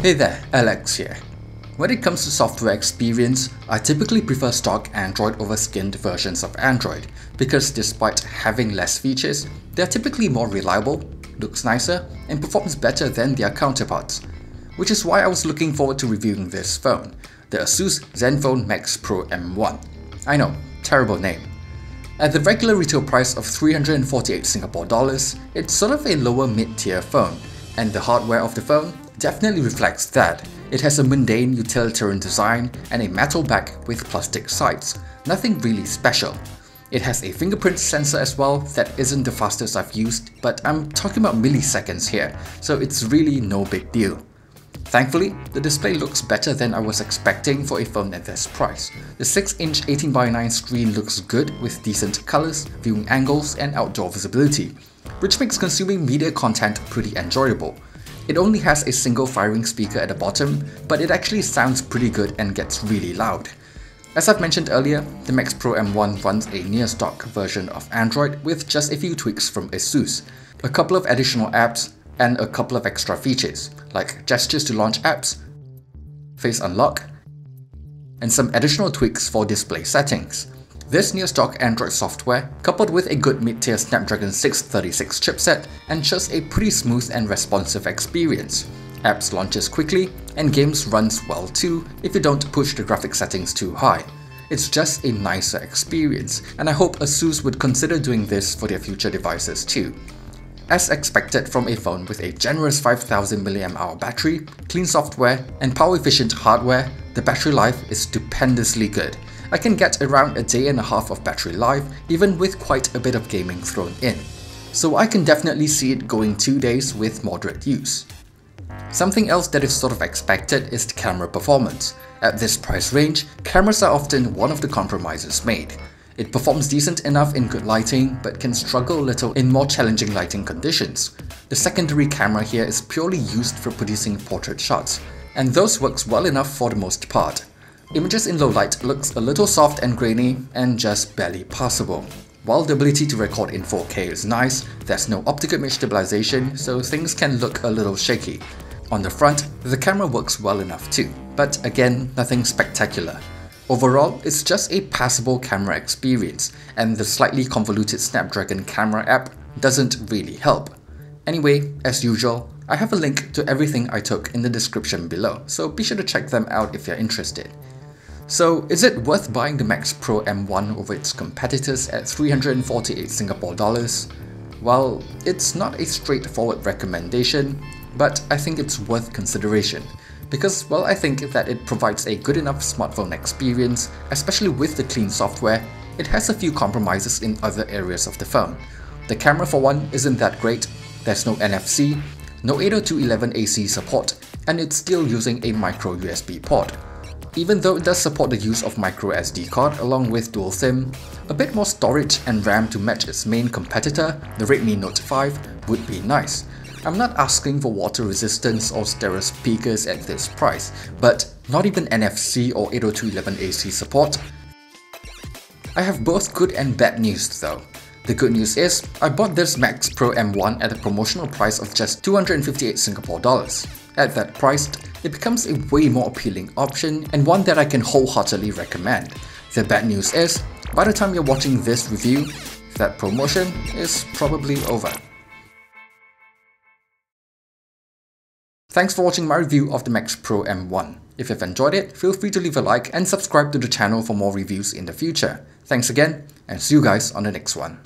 Hey there, Alex here. When it comes to software experience, I typically prefer stock Android over skinned versions of Android because despite having less features, they are typically more reliable, looks nicer, and performs better than their counterparts. Which is why I was looking forward to reviewing this phone, the Asus Zenfone Max Pro M1. I know, terrible name. At the regular retail price of 348 Singapore dollars, it's sort of a lower mid-tier phone, and the hardware of the phone definitely reflects that. It has a mundane utilitarian design and a metal back with plastic sides, nothing really special. It has a fingerprint sensor as well that isn't the fastest I've used, but I'm talking about milliseconds here, so it's really no big deal. Thankfully, the display looks better than I was expecting for a phone at this price. The 6-inch 18:9 screen looks good with decent colors, viewing angles, and outdoor visibility, which makes consuming media content pretty enjoyable. It only has a single firing speaker at the bottom, but it actually sounds pretty good and gets really loud. As I've mentioned earlier, the Max Pro M1 runs a near-stock version of Android with just a few tweaks from Asus, a couple of additional apps, and a couple of extra features, like gestures to launch apps, face unlock, and some additional tweaks for display settings. This near-stock Android software, coupled with a good mid-tier Snapdragon 636 chipset, ensures a pretty smooth and responsive experience. Apps launches quickly, and games runs well too if you don't push the graphics settings too high. It's just a nicer experience, and I hope Asus would consider doing this for their future devices too. As expected from a phone with a generous 5000 mAh battery, clean software, and power-efficient hardware, the battery life is stupendously good. I can get around a day and a half of battery life even with quite a bit of gaming thrown in. So I can definitely see it going 2 days with moderate use. Something else that is sort of expected is the camera performance. At this price range, cameras are often one of the compromises made. It performs decent enough in good lighting, but can struggle a little in more challenging lighting conditions. The secondary camera here is purely used for producing portrait shots, and those works well enough for the most part. Images in low light looks a little soft and grainy and just barely passable. While the ability to record in 4K is nice, there's no optical image stabilization, so things can look a little shaky. On the front, the camera works well enough too, but again, nothing spectacular. Overall, it's just a passable camera experience, and the slightly convoluted Snapdragon camera app doesn't really help. Anyway, as usual, I have a link to everything I took in the description below, so be sure to check them out if you're interested. So, is it worth buying the Max Pro M1 over its competitors at 348 Singapore dollars? Well, it's not a straightforward recommendation, but I think it's worth consideration. Because, well, I think that it provides a good enough smartphone experience, especially with the clean software. It has a few compromises in other areas of the phone. The camera for one isn't that great, there's no NFC, no 802.11ac support, and it's still using a micro USB port. Even though it does support the use of micro SD card along with dual SIM, a bit more storage and RAM to match its main competitor, the Redmi Note 5, would be nice. I'm not asking for water resistance or stereo speakers at this price, but not even NFC or 802.11ac support. I have both good and bad news though. The good news is, I bought this Max Pro M1 at a promotional price of just 258 Singapore dollars. At that price, it becomes a way more appealing option and one that I can wholeheartedly recommend. The bad news is, by the time you're watching this review, that promotion is probably over. Thanks for watching my review of the Max Pro M1. If you've enjoyed it, feel free to leave a like and subscribe to the channel for more reviews in the future. Thanks again, and see you guys on the next one.